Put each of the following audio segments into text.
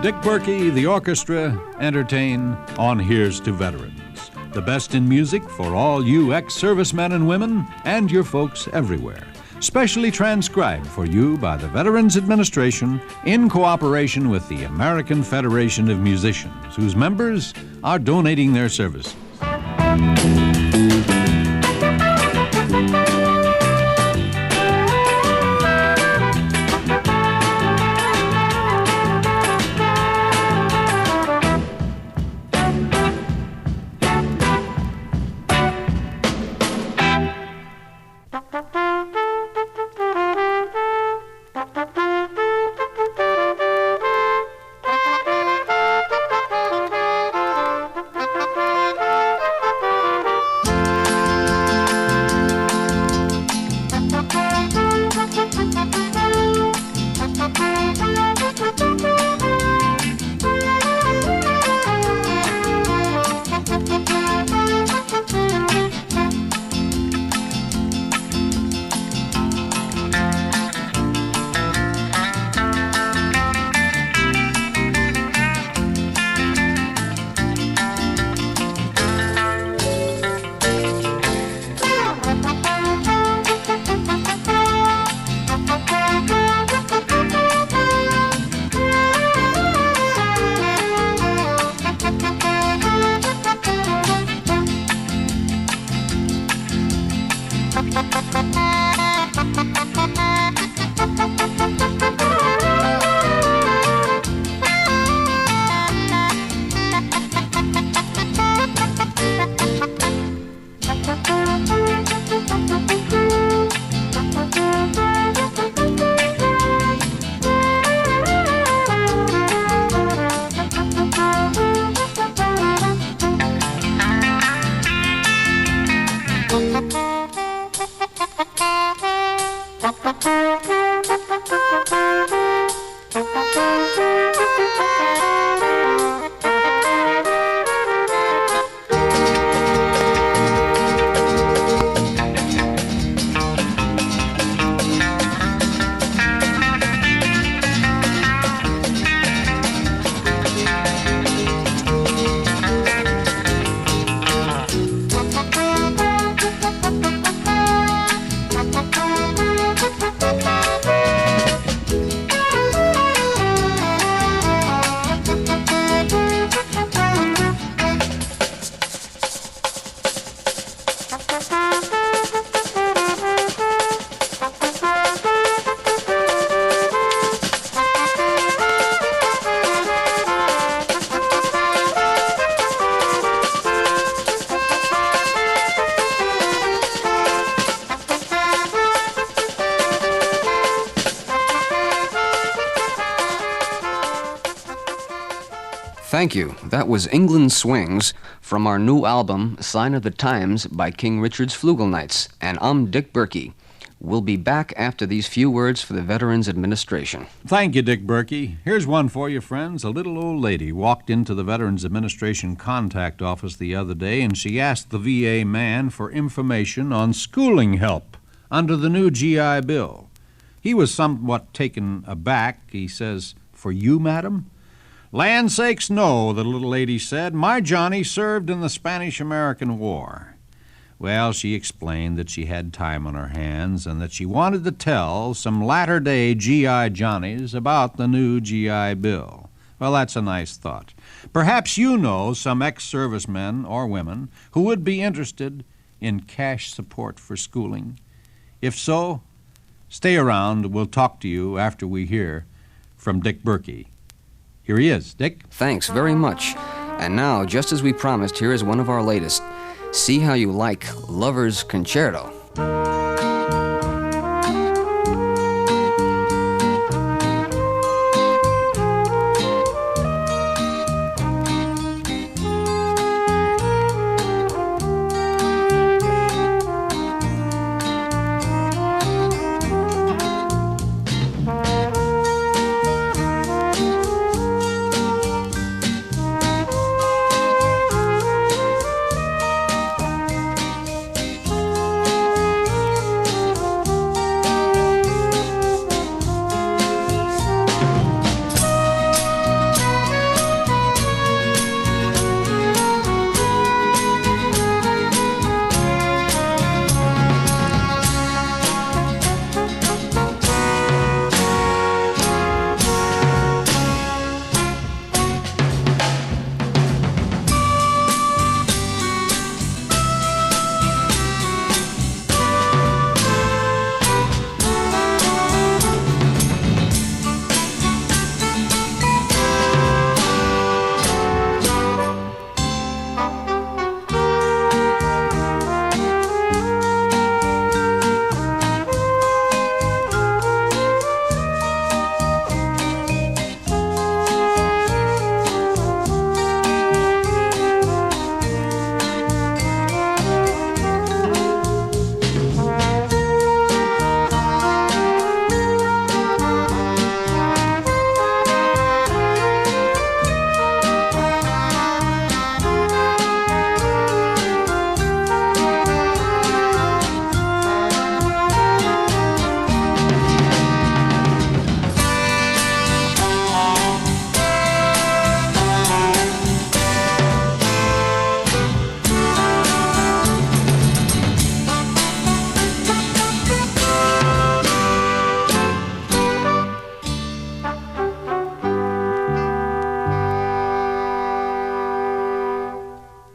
Dick Behrke, the orchestra, entertain on Here's to Veterans. The best in music for all you ex-servicemen and women and your folks everywhere. Specially transcribed for you by the Veterans Administration in cooperation with the American Federation of Musicians, whose members are donating their services. Thank you. That was England Swings from our new album, Sign of the Times by King Richard's Fluegel Knights. And I'm Dick Behrke. We'll be back after these few words for the Veterans Administration. Thank you, Dick Behrke. Here's one for you, friends. A little old lady walked into the Veterans Administration contact office the other day, and she asked the VA man for information on schooling help under the new GI Bill. He was somewhat taken aback. He says, "For you, madam?" "Land sakes, no," the little lady said. "My Johnny served in the Spanish-American War." Well, she explained that she had time on her hands and that she wanted to tell some latter-day GI Johnnies about the new GI Bill. Well, that's a nice thought. Perhaps you know some ex-servicemen or women who would be interested in cash support for schooling. If so, stay around. We'll talk to you after we hear from Dick Behrke. Here he is. Dick? Thanks very much. And now, just as we promised, here is one of our latest. See how you like Lover's Concerto.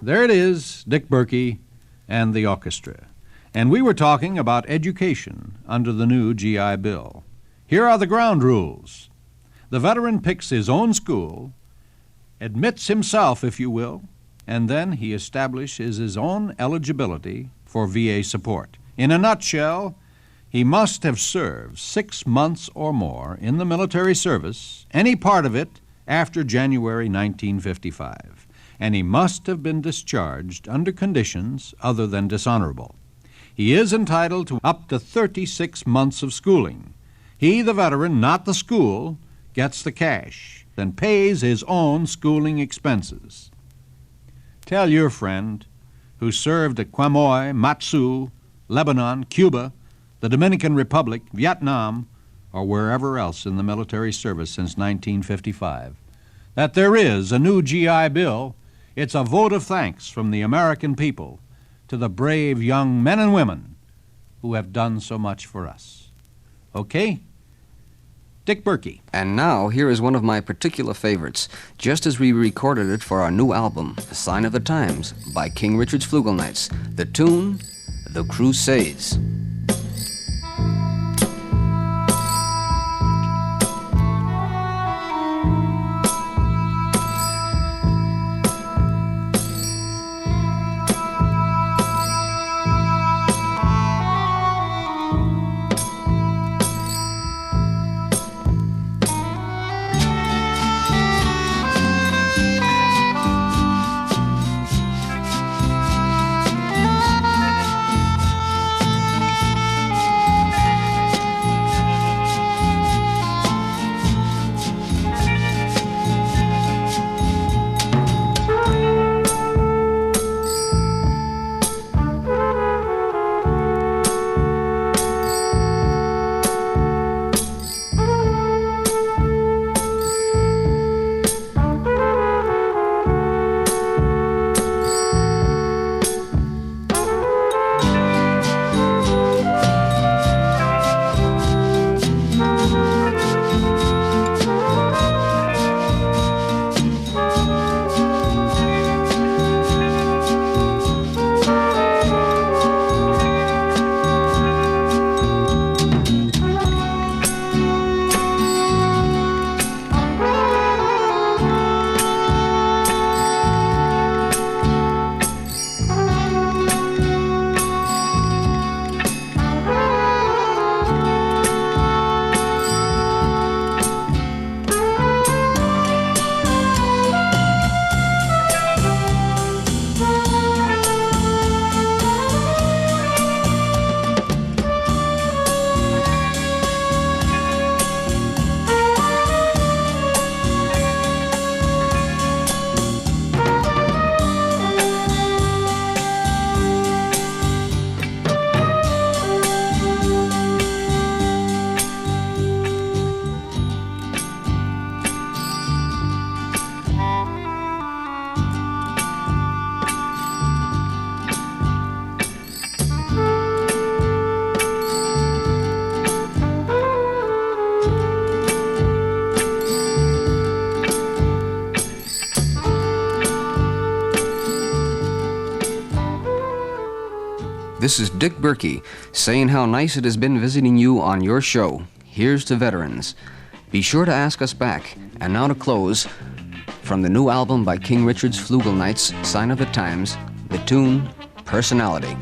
There it is, Dick Behrke and the orchestra. And we were talking about education under the new GI Bill. Here are the ground rules. The veteran picks his own school, admits himself, if you will, and then he establishes his own eligibility for VA support. In a nutshell, he must have served 6 months or more in the military service, any part of it after January 1955, and he must have been discharged under conditions other than dishonorable. He is entitled to up to 36 months of schooling. He, the veteran, not the school, gets the cash, then pays his own schooling expenses. Tell your friend who served at Quemoy, Matsu, Lebanon, Cuba, the Dominican Republic, Vietnam, or wherever else in the military service since 1955, that there is a new GI Bill. It's a vote of thanks from the American people to the brave young men and women who have done so much for us. Okay? Dick Behrke. And now, here is one of my particular favorites, just as we recorded it for our new album, A Sign of the Times, by King Richard's Fluegel Knights. The tune, The Crusades. This is Dick Behrke saying how nice it has been visiting you on your show. Here's to veterans. Be sure to ask us back. And now to close, from the new album by King Richard's Fluegel Knights, Sign of the Times, the tune, Personality.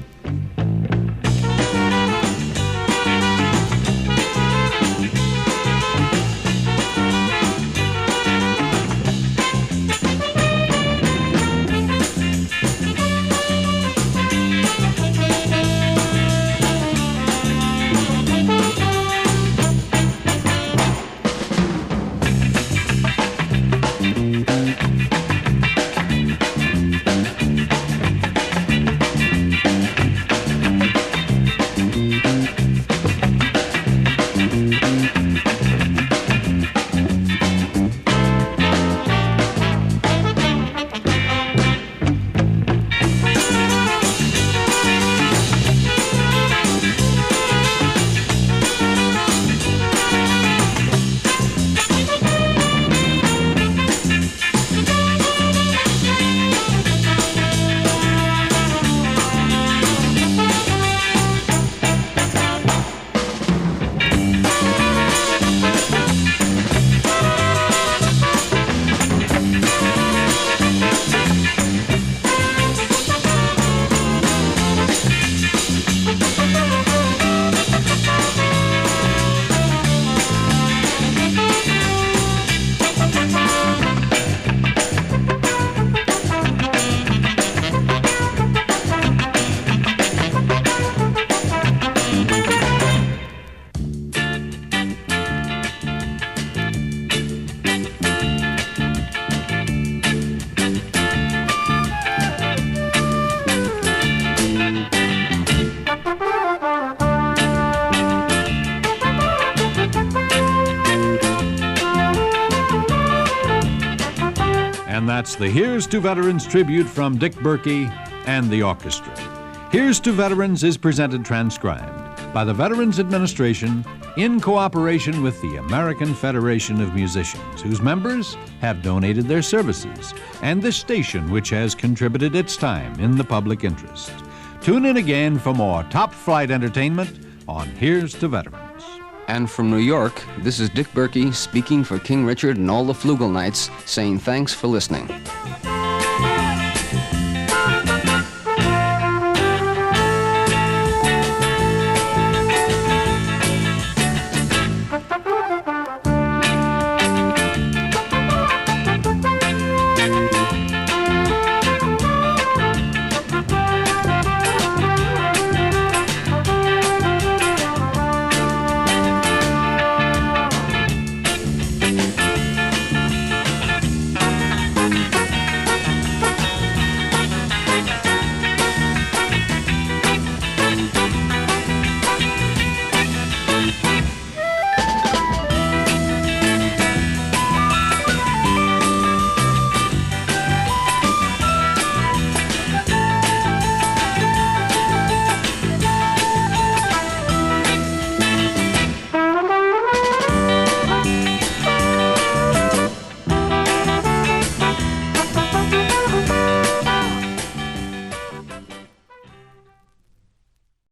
presents the Here's to Veterans tribute from Dick Behrke and the orchestra. Here's to Veterans is presented transcribed by the Veterans Administration in cooperation with the American Federation of Musicians, whose members have donated their services, and this station, which has contributed its time in the public interest. Tune in again for more top-flight entertainment on Here's to Veterans. And from New York, this is Dick Behrke speaking for King Richard and all the Fluegel Knights, saying thanks for listening.